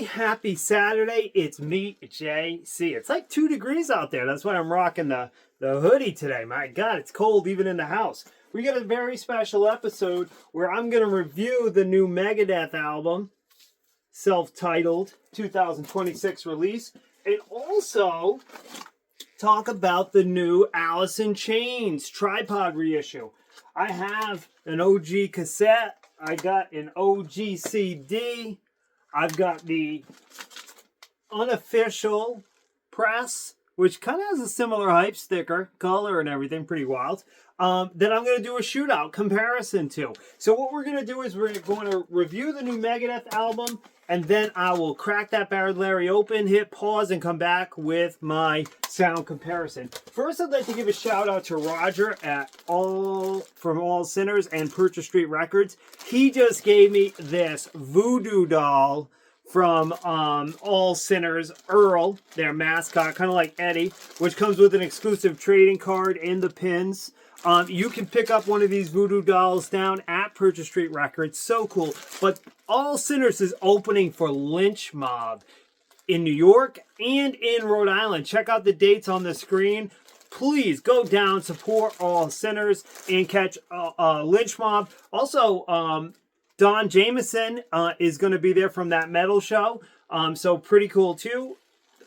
happy Saturday. It's me, JC. It's like 2 degrees out there. That's why I'm rocking the hoodie today. My God, it's cold even in the house. We got a very special episode where I'm going to review the new Megadeth album, self-titled, 2026 release, and also talk about the new Alice in Chains tripod reissue. I have an OG cassette. I got an OG CD. I've got the unofficial press, which kind of has a similar hype sticker, color and everything, pretty wild, that I'm going to do a shootout comparison to. So what we're going to do is we're going to review the new Megadeth album, and then I will crack that Barrett Larry open, hit pause, and come back with my sound comparison. First, I'd like to give a shout out to Roger at From All Sinners and Purchase Street Records. He just gave me this voodoo doll from All Sinners, Earl, their mascot, kind of like Eddie, which comes with an exclusive trading card and the pins. You can pick up one of these voodoo dolls down at Purchase Street Records. So cool. But All Sinners is opening for Lynch Mob in New York and in Rhode Island. Check out the dates on the screen. Please go down, support All Sinners, and catch Lynch Mob. Also, Don Jameson is going to be there from that metal show. So pretty cool too.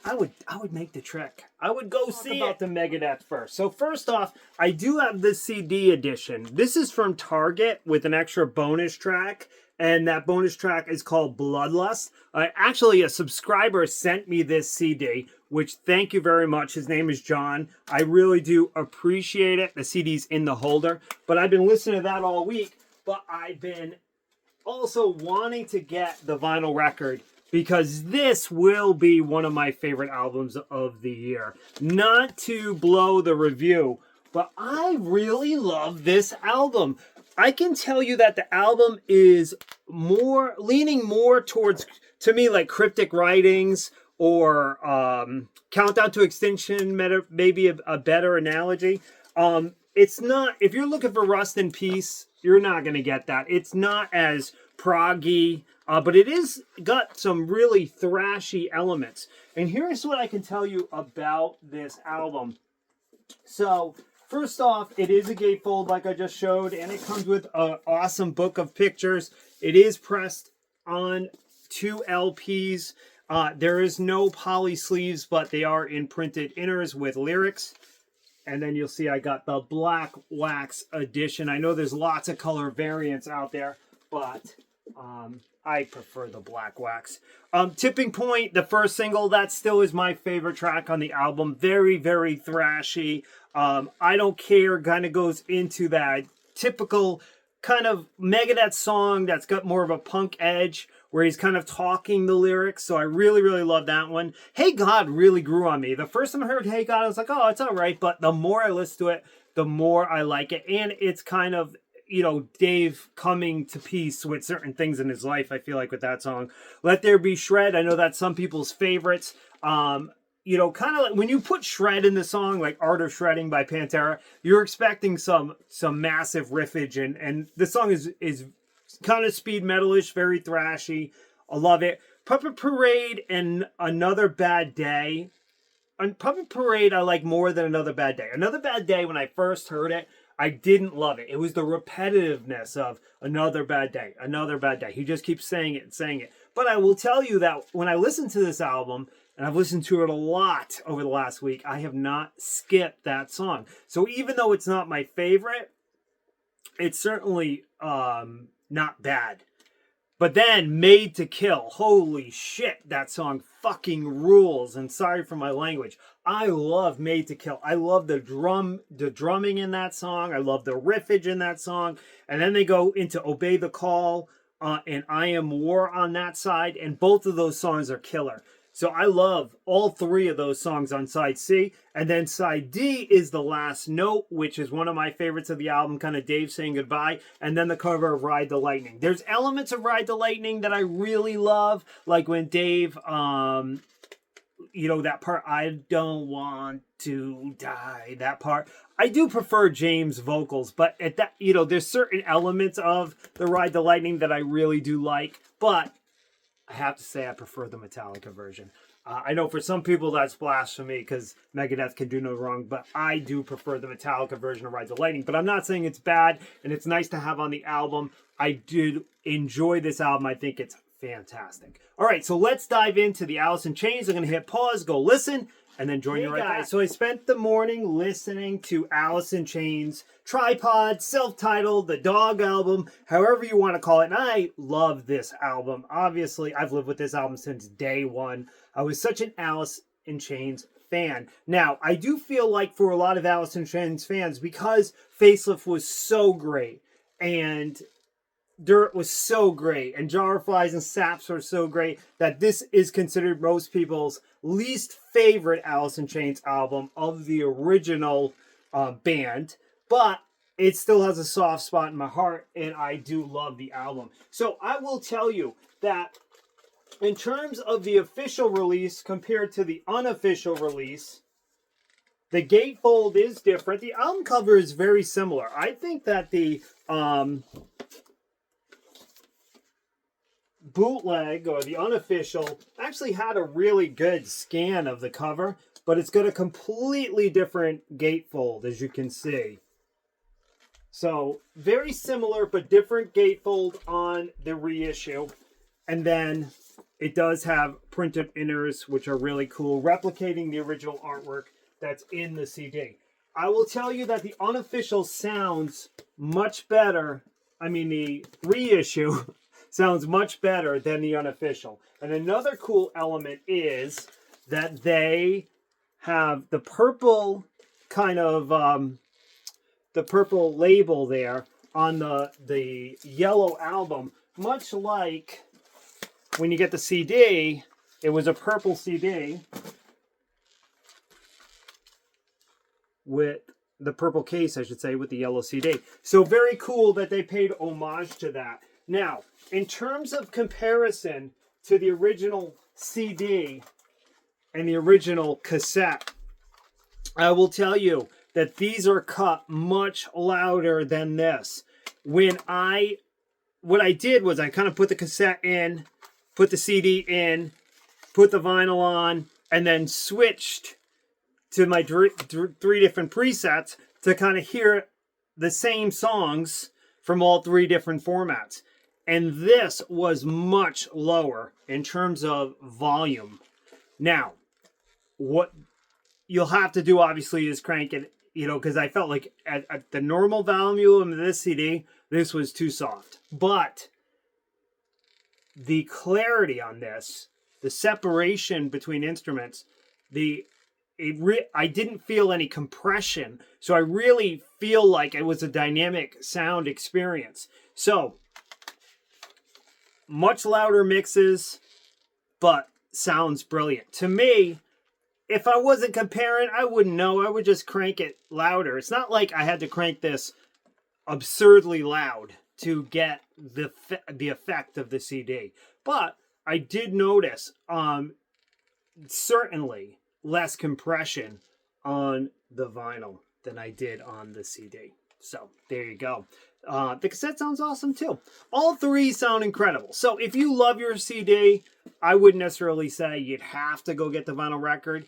I would make the trek. I would go see about the Megadeth first. So first off, I do have the CD edition. This is from Target with an extra bonus track, and that bonus track is called Bloodlust. Actually, a subscriber sent me this CD, which thank you very much. His name is John. I really do appreciate it. The CD's in the holder, but I've been listening to that all week. But I've been also wanting to get the vinyl record, because this will be one of my favorite albums of the year. Not to blow the review, but I really love this album. I can tell you that the album is leaning more towards, to me, like Cryptic Writings or Countdown to Extinction, maybe a better analogy. It's not, if you're looking for Rust in Peace, you're not going to get that. It's not as proggy, but it is got some really thrashy elements. And here's what I can tell you about this album. So, first off, it is a gatefold like I just showed, and it comes with an awesome book of pictures. It is pressed on 2 LPs. There is no poly sleeves, but they are in printed inners with lyrics. And then you'll see I got the black wax edition. I know there's lots of color variants out there, but I prefer the black wax. Tipping Point, the first single, that still is my favorite track on the album. Very, very thrashy. I Don't Care kind of goes into that typical kind of Megadeth song that's got more of a punk edge, where he's kind of talking the lyrics. So I really, really love that one. Hey God really grew on me. The first time I heard Hey God, I was like, oh, it's all right. But the more I listen to it, the more I like it. And it's kind of, you know, Dave coming to peace with certain things in his life, I feel like, with that song. Let There Be Shred, I know that's some people's favorites. You know, kind of like when you put shred in the song, like Art of Shredding by Pantera, you're expecting some massive riffage, and the song is kind of speed metalish, very thrashy. I love it. Puppet Parade and Another Bad Day. And Puppet Parade I like more than Another Bad Day. Another Bad Day, when I first heard it, I didn't love it. It was the repetitiveness of Another Bad Day, Another Bad Day. He just keeps saying it and saying it. But I will tell you that when I listen to this album, and I've listened to it a lot over the last week, I have not skipped that song. So even though it's not my favorite, it's certainly not bad. But then Made to Kill, holy shit, that song fucking rules. And sorry for my language. I love Made to Kill. I love the drumming in that song. I love the riffage in that song. And then they go into Obey the Call and I Am War on that side. And both of those songs are killer. So I love all 3 of those songs on side C. And then side D is The Last Note, which is one of my favorites of the album, kind of Dave saying goodbye. And then the cover of Ride the Lightning. There's elements of Ride the Lightning that I really love, like when Dave, you know, that part, I don't want to die, that part. I do prefer James' vocals, but at that, you know, there's certain elements of the Ride the Lightning that I really do like, but I have to say I prefer the Metallica version. I know for some people that's blasphemy because Megadeth can do no wrong, but I do prefer the Metallica version of Ride the Lightning. But I'm not saying it's bad, and it's nice to have on the album. I did enjoy this album. I think it's fantastic. All right, so let's dive into the Alice in Chains. I'm going to hit pause, go listen, and then join you right back. So I spent the morning listening to Alice in Chains, Tripod, self-titled, the Dog album, however you want to call it. And I love this album. Obviously, I've lived with this album since day one. I was such an Alice in Chains fan. Now, I do feel like for a lot of Alice in Chains fans, because Facelift was so great, and Dirt was so great, and Jar of Flies and Saps were so great, that this is considered most people's least favorite Alice in Chains album of the original band, but it still has a soft spot in my heart, and I do love the album. So I will tell you that in terms of the official release compared to the unofficial release, the gatefold is different. The album cover is very similar. I think that the bootleg or the unofficial actually had a really good scan of the cover, but it's got a completely different gatefold, as you can see. So very similar but different gatefold on the reissue, and then it does have printed inners, which are really cool, replicating the original artwork that's in the CD. I will tell you that the unofficial sounds much better. I mean, the reissue sounds much better than the unofficial. And another cool element is that they have the purple kind of, the purple label there on the yellow album, much like when you get the CD, it was a purple CD with the purple case, I should say, with the yellow CD. So very cool that they paid homage to that. Now, in terms of comparison to the original CD and the original cassette, I will tell you that these are cut much louder than this. What I did was I kind of put the cassette in, put the CD in, put the vinyl on, and then switched to my three different presets to kind of hear the same songs from all three different formats. And this was much lower in terms of volume. Now, what you'll have to do, obviously, is crank it, because I felt like at the normal volume of this CD, this was too soft. But the clarity on this, the separation between instruments, I didn't feel any compression. So I really feel like it was a dynamic sound experience. So, much louder mixes, but sounds brilliant. To me, if I wasn't comparing, I wouldn't know. I would just crank it louder. It's not like I had to crank this absurdly loud to get the effect of the CD. But I did notice certainly less compression on the vinyl than I did on the CD. So there you go. The cassette sounds awesome too. All three sound incredible. So if you love your CD, I wouldn't necessarily say you'd have to go get the vinyl record,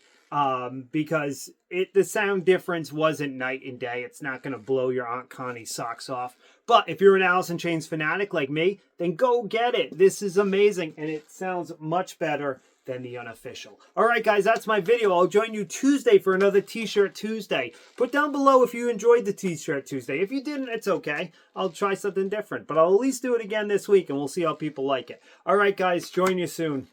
because the sound difference wasn't night and day. It's not going to blow your Aunt Connie's socks off. But if you're an Alice in Chains fanatic like me, then go get it. This is amazing, and it sounds much better than the unofficial. All right, guys, that's my video. I'll join you Tuesday for another T-Shirt Tuesday. Put down below if you enjoyed the T-Shirt Tuesday. If you didn't, it's okay. I'll try something different, but I'll at least do it again this week, and we'll see how people like it. All right, guys, join you soon.